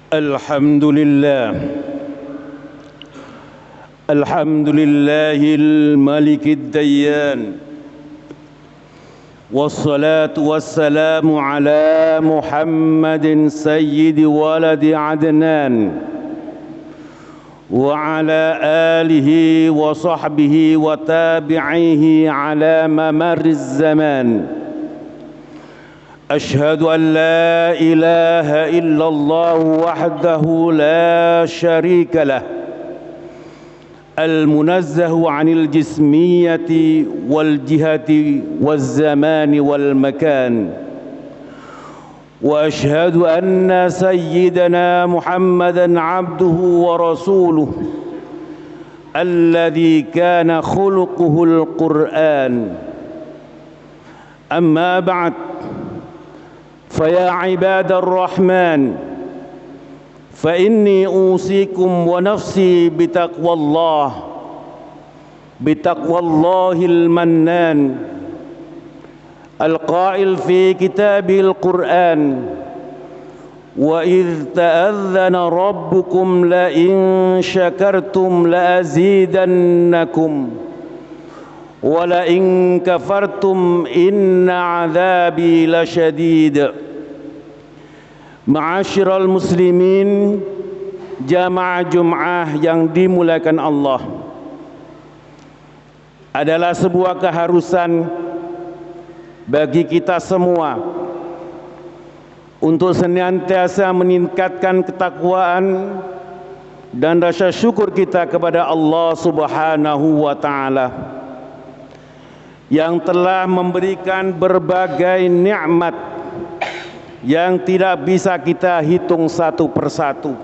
الحمد لله الملك الديان، والصلاة والسلام على محمد سيد ولد عدنان وعلى آله وصحبه وتابعيه على ممر الزمان. أشهد أن لا إله إلا الله وحده لا شريك له، المنزه عن الجسمية والجهة والزمان والمكان. وأشهد أن سيدنا محمدًا عبده ورسوله الذي كان خلقه القرآن. أما بعد، فيا عباد الرحمن، فإني أوصيكم ونفسي بتقوى الله المنان القائل في كتابه القرآن: وإذ تأذن ربكم لئن شكرتم لأزيدنكم ولئن كفرتم إن عذابي لشديد. Ma'asyiral muslimin, jamaah Jum'ah yang dimuliakan Allah, adalah sebuah keharusan bagi kita semua untuk senantiasa meningkatkan ketakwaan dan rasa syukur kita kepada Allah Subhanahu wa Ta'ala yang telah memberikan berbagai nikmat yang tidak bisa kita hitung satu persatu.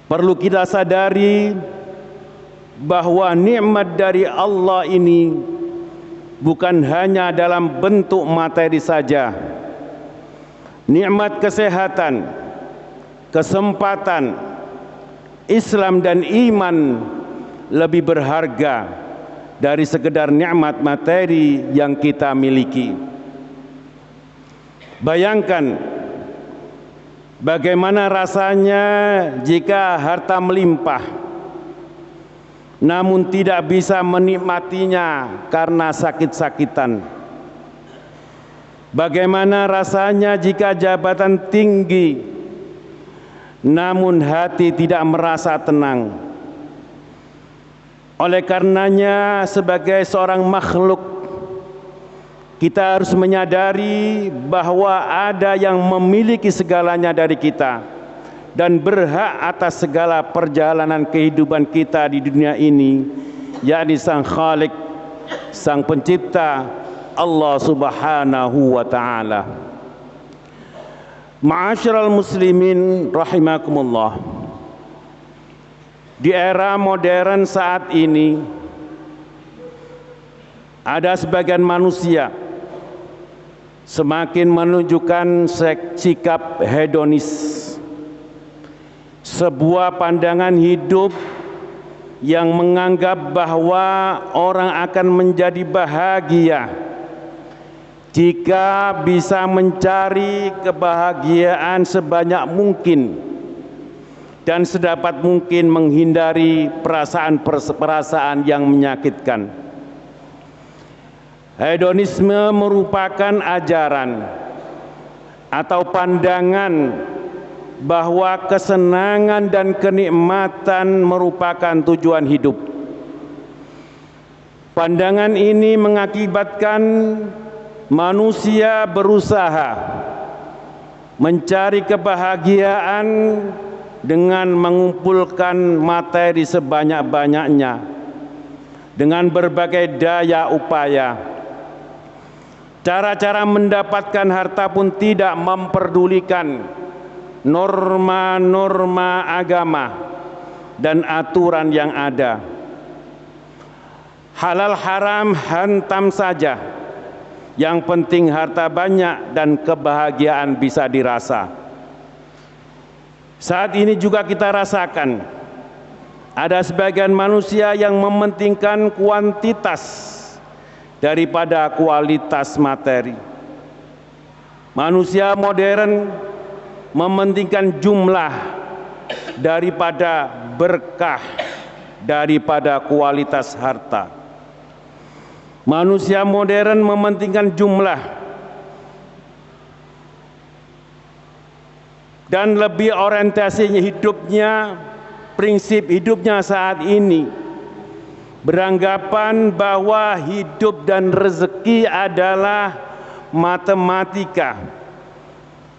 Perlu kita sadari bahwa nikmat dari Allah ini bukan hanya dalam bentuk materi saja. Nikmat kesehatan, kesempatan, Islam dan iman lebih berharga dari sekedar nikmat materi yang kita miliki. Bayangkan bagaimana rasanya jika harta melimpah namun tidak bisa menikmatinya karena sakit-sakitan. Bagaimana rasanya jika jabatan tinggi namun hati tidak merasa tenang. Oleh karenanya, sebagai seorang makhluk, kita harus menyadari bahwa ada yang memiliki segalanya dari kita dan berhak atas segala perjalanan kehidupan kita di dunia ini, yakni Sang Khalik, Sang Pencipta, Allah Subhanahu wa Ta'ala. Ma'asyiral muslimin rahimakumullah, di era modern saat ini ada sebagian manusia semakin menunjukkan sikap hedonis, sebuah pandangan hidup yang menganggap bahwa orang akan menjadi bahagia jika bisa mencari kebahagiaan sebanyak mungkin dan sedapat mungkin menghindari perasaan-perasaan yang menyakitkan. Hedonisme merupakan ajaran atau pandangan bahwa kesenangan dan kenikmatan merupakan tujuan hidup. Pandangan ini mengakibatkan manusia berusaha mencari kebahagiaan dengan mengumpulkan materi sebanyak-banyaknya dengan berbagai daya upaya. Cara-cara mendapatkan harta pun tidak memperdulikan norma-norma agama dan aturan yang ada. Halal haram hantam saja, yang penting harta banyak dan kebahagiaan bisa dirasa. Saat ini juga kita rasakan ada sebagian manusia yang mementingkan kuantitas daripada kualitas materi. Manusia modern mementingkan jumlah daripada berkah, daripada kualitas harta. Manusia modern mementingkan jumlah dan lebih orientasinya hidupnya, prinsip hidupnya saat ini beranggapan bahwa hidup dan rezeki adalah matematika,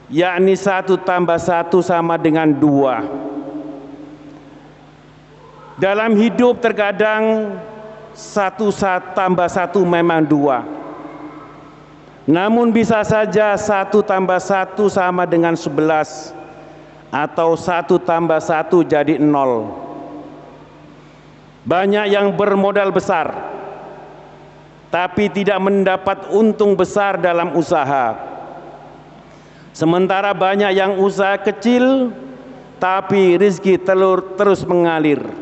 yakni 1 tambah 1 sama dengan 2. Dalam hidup terkadang 1 tambah 1 memang 2. Namun bisa saja 1 tambah 1 sama dengan 11 atau 1 tambah 1 jadi 0. Banyak yang bermodal besar tapi tidak mendapat untung besar dalam usaha. Sementara banyak yang usaha kecil tapi rezeki terus mengalir.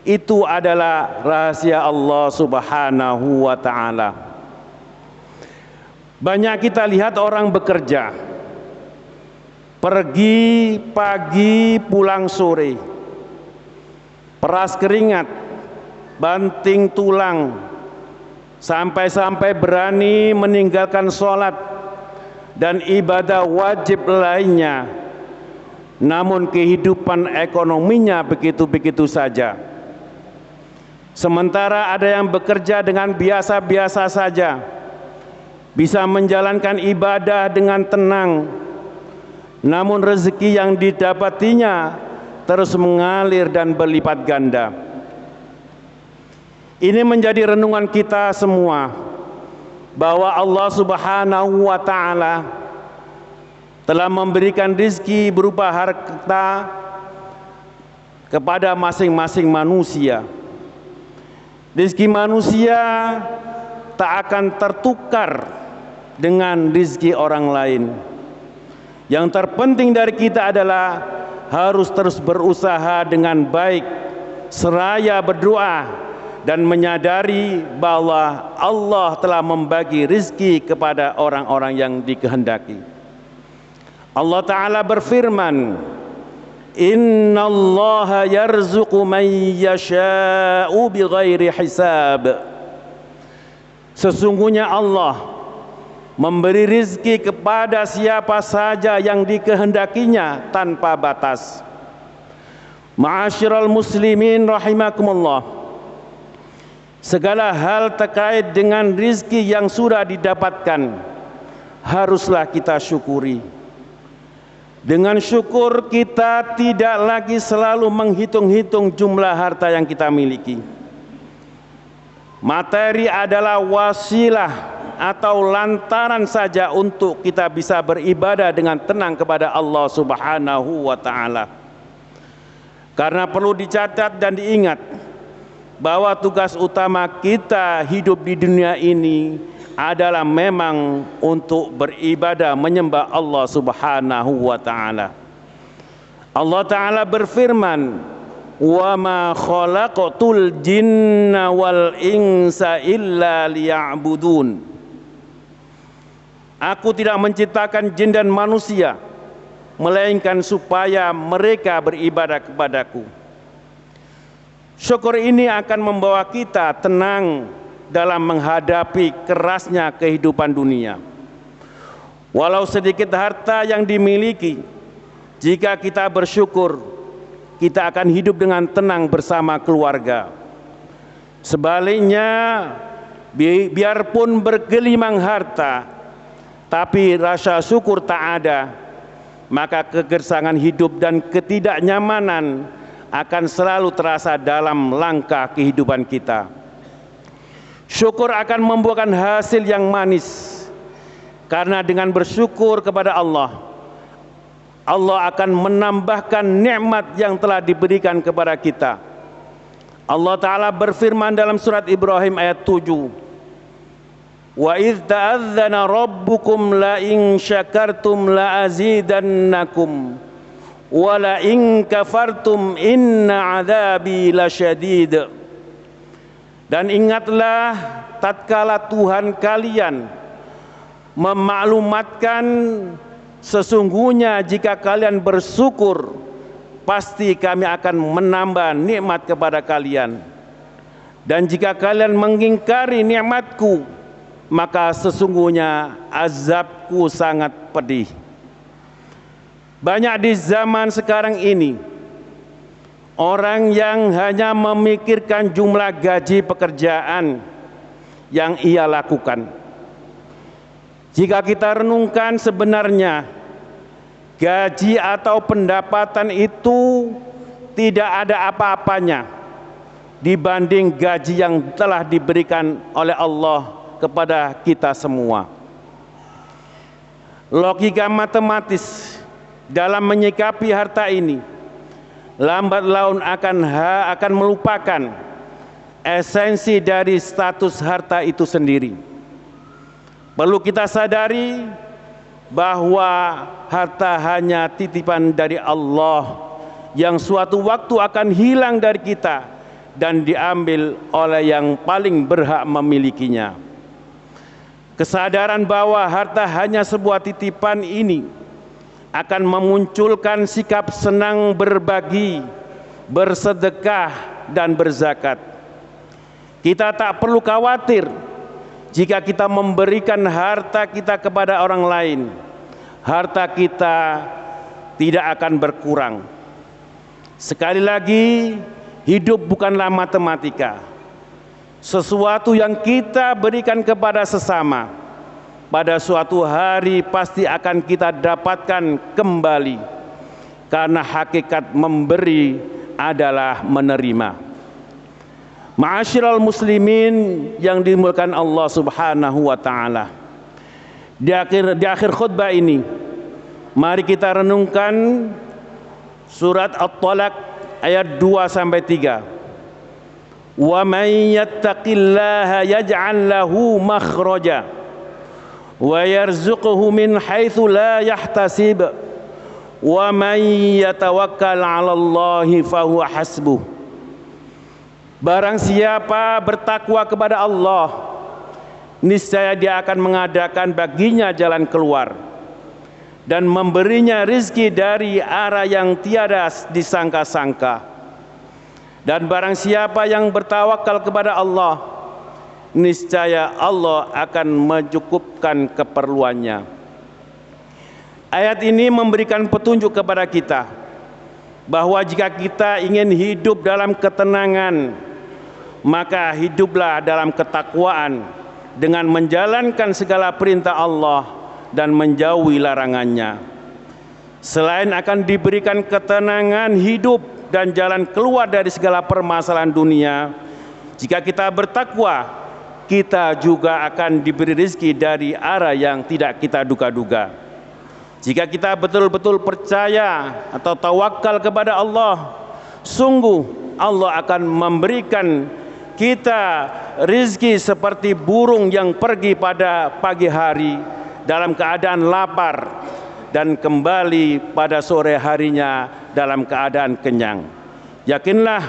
Itu adalah rahasia Allah Subhanahu wa ta'ala. Banyak kita lihat orang bekerja, pergi pagi pulang sore, peras keringat, banting tulang, sampai-sampai berani meninggalkan sholat dan ibadah wajib lainnya. Namun kehidupan ekonominya begitu-begitu saja. Sementara ada yang bekerja dengan biasa-biasa saja, bisa menjalankan ibadah dengan tenang, namun rezeki yang didapatinya terus mengalir dan berlipat ganda. Ini menjadi renungan kita semua, bahwa Allah Subhanahu wa ta'ala telah memberikan rezeki berupa harta kepada masing-masing manusia. Rezeki manusia tak akan tertukar dengan rezeki orang lain. Yang terpenting dari kita adalah harus terus berusaha dengan baik, seraya berdoa dan menyadari bahwa Allah telah membagi rezeki kepada orang-orang yang dikehendaki. Allah Ta'ala berfirman, Innallaha yarzuqu man yasha'u bighairi hisab. Sesungguhnya Allah memberi rizki kepada siapa saja yang dikehendakinya tanpa batas. Ma'asyiral muslimin rahimakumullah, segala hal terkait dengan rizki yang sudah didapatkan haruslah kita syukuri. Dengan syukur kita tidak lagi selalu menghitung-hitung jumlah harta yang kita miliki. Materi adalah wasilah atau lantaran saja untuk kita bisa beribadah dengan tenang kepada Allah Subhanahu wa ta'ala. Karena perlu dicatat dan diingat bahwa tugas utama kita hidup di dunia ini adalah memang untuk beribadah menyembah Allah Subhanahu wa ta'ala. Allah Ta'ala berfirman, wa ma khalaqtul jinna wal insa illa liya'budun. Aku tidak menciptakan jin dan manusia melainkan supaya mereka beribadah kepadaku. Syukur ini akan membawa kita tenang dalam menghadapi kerasnya kehidupan dunia. Walau sedikit harta yang dimiliki, jika kita bersyukur, kita akan hidup dengan tenang bersama keluarga. Sebaliknya, biarpun bergelimang harta, tapi rasa syukur tak ada, maka kegersangan hidup dan ketidaknyamanan akan selalu terasa dalam langkah kehidupan kita. Syukur akan membuahkan hasil yang manis, karena dengan bersyukur kepada Allah, Allah akan menambahkan nikmat yang telah diberikan kepada kita. Allah Ta'ala berfirman dalam surat Ibrahim ayat 7, wa idh ta'adzana rabbukum la in syakartum la azidannakum wa la in kafartum inna adzabi lasyadid. Dan ingatlah tatkala Tuhan kalian memaklumatkan sesungguhnya jika kalian bersyukur, pasti kami akan menambah nikmat kepada kalian. Dan jika kalian mengingkari nikmatku, maka sesungguhnya azabku sangat pedih. Banyak di zaman sekarang ini orang yang hanya memikirkan jumlah gaji pekerjaan yang ia lakukan. Jika kita renungkan, sebenarnya gaji atau pendapatan itu tidak ada apa-apanya dibanding gaji yang telah diberikan oleh Allah kepada kita semua. Logika matematis dalam menyikapi harta ini lambat laun akan melupakan esensi dari status harta itu sendiri. Perlu kita sadari bahwa harta hanya titipan dari Allah yang suatu waktu akan hilang dari kita dan diambil oleh yang paling berhak memilikinya. Kesadaran bahwa harta hanya sebuah titipan ini akan memunculkan sikap senang berbagi, bersedekah, dan berzakat. Kita tak perlu khawatir jika kita memberikan harta kita kepada orang lain. Harta kita tidak akan berkurang. Sekali lagi, hidup bukanlah matematika. Sesuatu yang kita berikan kepada sesama, pada suatu hari pasti akan kita dapatkan kembali, karena hakikat memberi adalah menerima. Ma'asyiral muslimin yang dimuliakan Allah Subhanahu wa taala. Di akhir khutbah ini, mari kita renungkan surat At-Talaq ayat 2 sampai 3. Wa may yattaqillaha yaj'al lahu makhraja wa yarzuqhu min haitsu la yahtasib wa may yatawakkal 'ala Allahi fahuwa hasbuh. Barang siapa bertakwa kepada Allah, niscaya Dia akan mengadakan baginya jalan keluar dan memberinya rizki dari arah yang tiada disangka-sangka. Dan barang siapa yang bertawakal kepada Allah, niscaya Allah akan mencukupkan keperluannya. Ayat ini memberikan petunjuk kepada kita bahwa jika kita ingin hidup dalam ketenangan, maka hiduplah dalam ketakwaan dengan menjalankan segala perintah Allah dan menjauhi larangannya. Selain akan diberikan ketenangan hidup dan jalan keluar dari segala permasalahan dunia, jika kita bertakwa, kita juga akan diberi rezeki dari arah yang tidak kita duga-duga. Jika kita betul-betul percaya atau tawakal kepada Allah, sungguh Allah akan memberikan kita rezeki seperti burung yang pergi pada pagi hari dalam keadaan lapar dan kembali pada sore harinya dalam keadaan kenyang. Yakinlah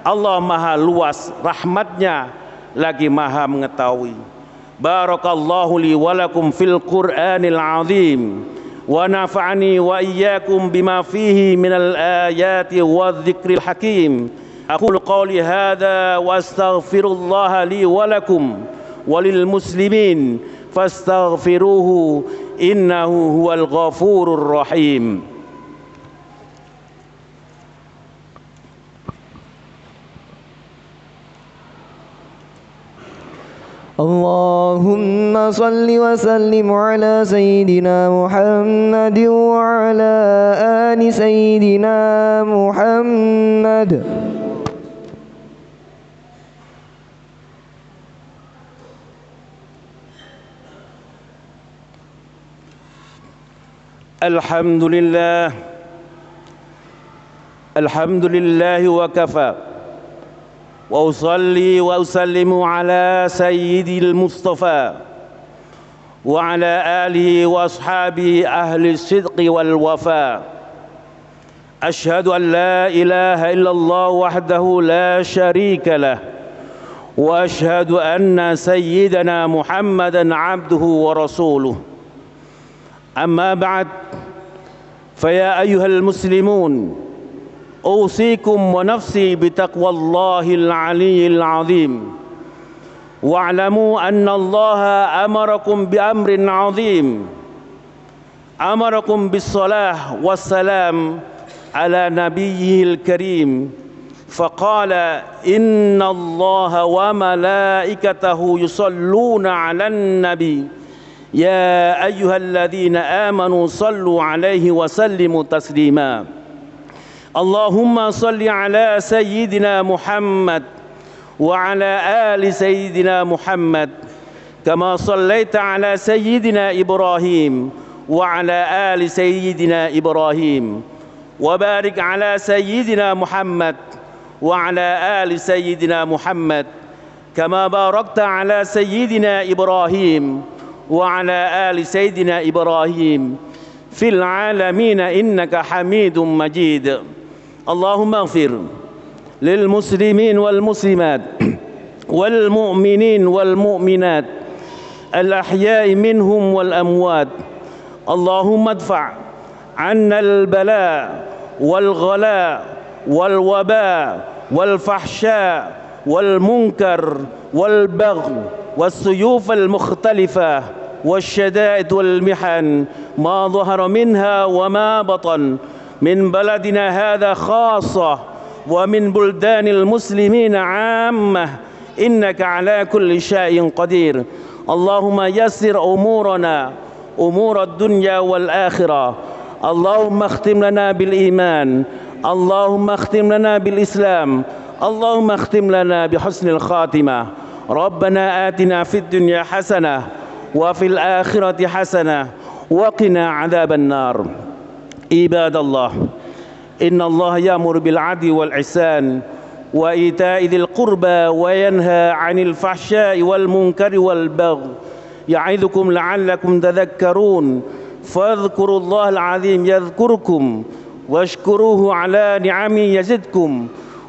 Allah maha luas rahmatnya, lagi maha mengetahui. Barakallahu li walakum fil Qur'anil azim wa nafa'ani wa iyyakum bima fihi minal ayati wadh-dhikril hakim. Aqulu qawli hadza wa astaghfirullah li walakum walil muslimin fastaghfiruhu innahu huwal ghafurur rahim. Allahumma salli wa sallim ala Sayyidina Muhammad wa ala ali Sayyidina Muhammad. Alhamdulillah, alhamdulillah wa kafa, wa usalli wa usallimu ala sayyidil mustafa wa ala alihi wa ashabihi ahli sidqi wal wafa. Ashhadu an la ilaha illallah wahdahu la sharika lah wa ashhadu anna sayyidana Muhammadan abduhu wa rasuluh. أما بعد فيا أيها المسلمون أوصيكم ونفسي بتقوى الله العلي العظيم واعلموا أن الله أمركم بأمر عظيم أمركم بالصلاة والسلام على نبيه الكريم فقال إن الله وملائكته يصلون على النبي يا أيها الذين آمنوا صلوا عليه وسلموا تسليما اللهم صل على سيدنا محمد وعلى آل سيدنا محمد كما صليت على سيدنا إبراهيم وعلى آل سيدنا إبراهيم وبارك على سيدنا محمد وعلى آل سيدنا محمد كما باركت على سيدنا إبراهيم وعلى آل سيدنا إبراهيم في العالمين إنك حميد مجيد اللهم اغفر للمسلمين والمسلمات والمؤمنين والمؤمنات الأحياء منهم والأموات اللهم ادفع عنا البلاء والغلاء والوباء والفحشاء والمنكر والبغي والسيوف المختلفة والشدائد والمحن ما ظهر منها وما بطن من بلدنا هذا خاصة ومن بلدان المسلمين عامة إنك على كل شيء قدير اللهم يسر أمورنا أمور الدنيا والآخرة اللهم اختم لنا بالإيمان اللهم اختم لنا بالإسلام اللهم اختم لنا بحسن الخاتمة ربنا آتنا في الدنيا حسنة وفي الآخرة حسنة وقنا عذاب النار عباد الله إن الله يأمر بالعدل والإحسان وإيتاء ذي القربى وينهى عن الفحشاء والمنكر والبغي يعظكم لعلكم تذكرون فاذكروا الله العظيم يذكركم واشكروه على نعمه يزدكم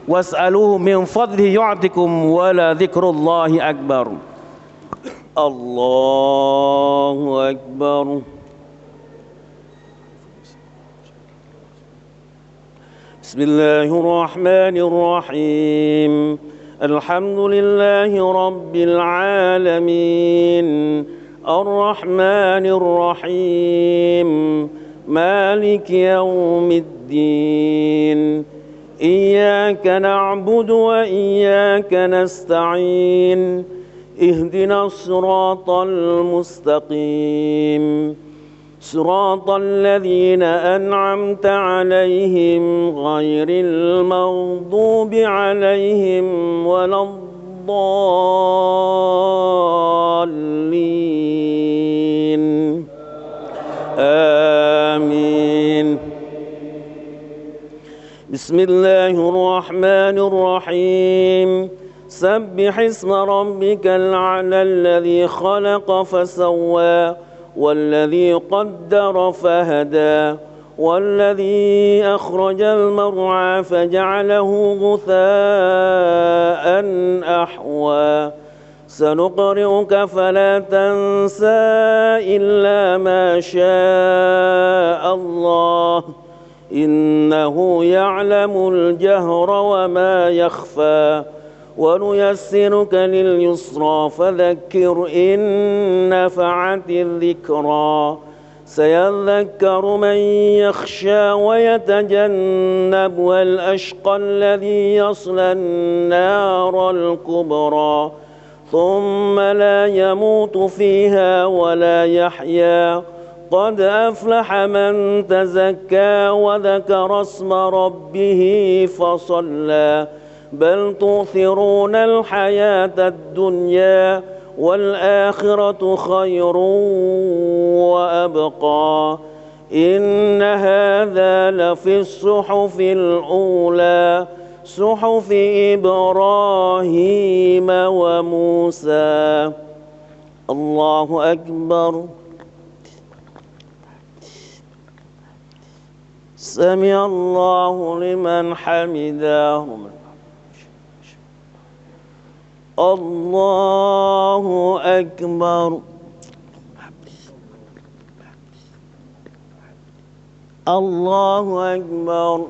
واسألوه من فضله يعطكم ولذكر الله أكبر الله أكبر بسم الله الرحمن الرحيم الحمد لله رب العالمين الرحمن الرحيم مالك يوم الدين إياك نعبد وإياك نستعين اهدنا الصراط المستقيم صراط الذين أنعمت عليهم غير المغضوب عليهم ولا الضالين آمين بسم الله الرحمن الرحيم سبح اسم ربك الأعلى الذي خلق فسوى والذي قدر فهدى والذي أخرج المرعى فجعله غثاء أحوى سنقرئك فلا تنسى إلا ما شاء الله إنه يعلم الجهر وما يخفى ونيسرك لليسرى فذكر إن نفعت الذكرى سيذكر من يخشى ويتجنبها الأشقى الذي يصلى النار الكبرى ثم لا يموت فيها ولا يحيا قد أفلح من تزكى وذكر اسم ربه فصلى بل تؤثرون الحياة الدنيا والآخرة خير وأبقى إن هذا لفي الصحف الأولى صحف إبراهيم وموسى الله أكبر سمع الله لمن حمده الله أكبر الله أكبر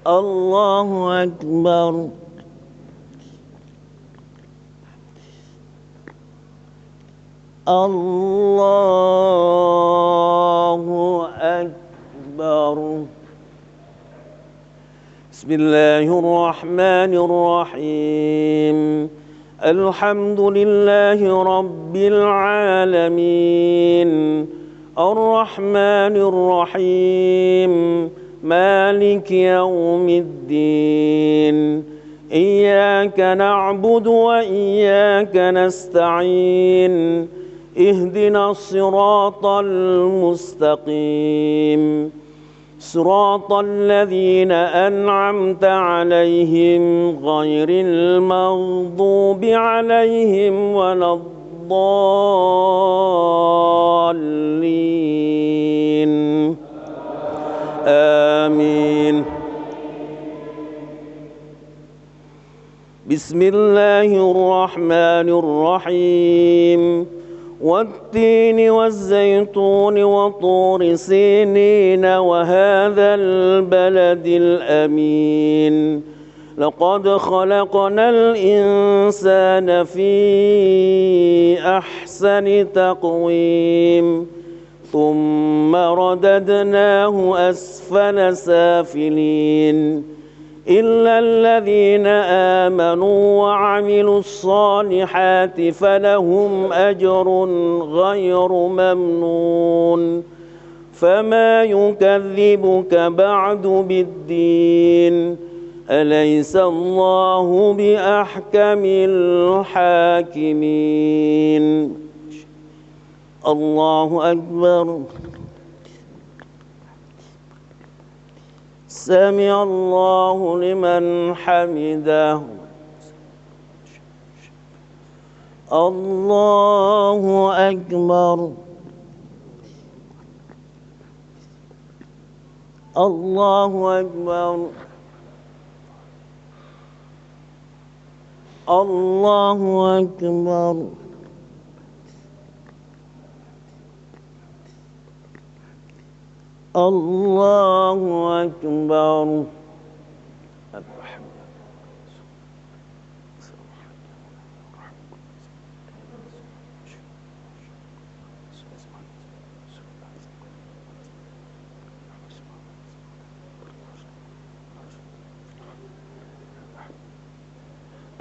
الله أكبر الله أكبر. بسم الله الرحمن الرحيم. الحمد لله رب العالمين الرحمن الرحيم مالك يوم الدين إياك نعبد وإياك نستعين اهدنا الصراط المستقيم صراط الذين أنعمت عليهم غير المغضوب عليهم ولا الضالين آمين. بسم الله الرحمن الرحيم. والتين والزيتون وطور سينين وهذا البلد الأمين لقد خلقنا الإنسان في أحسن تقويم ثم رددناه أسفل سافلين إلا الذين آمنوا وعملوا الصالحات فلهم أجر غير ممنون فما يكذبك بعد بالدين أليس الله بأحكم الحاكمين. الله أكبر. سمع الله لمن حمده. الله أكبر. الله أكبر. الله أكبر. الله أكبر.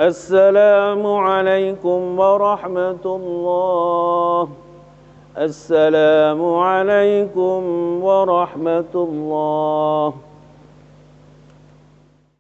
السلام عليكم ورحمة الله. السلام عليكم ورحمة الله.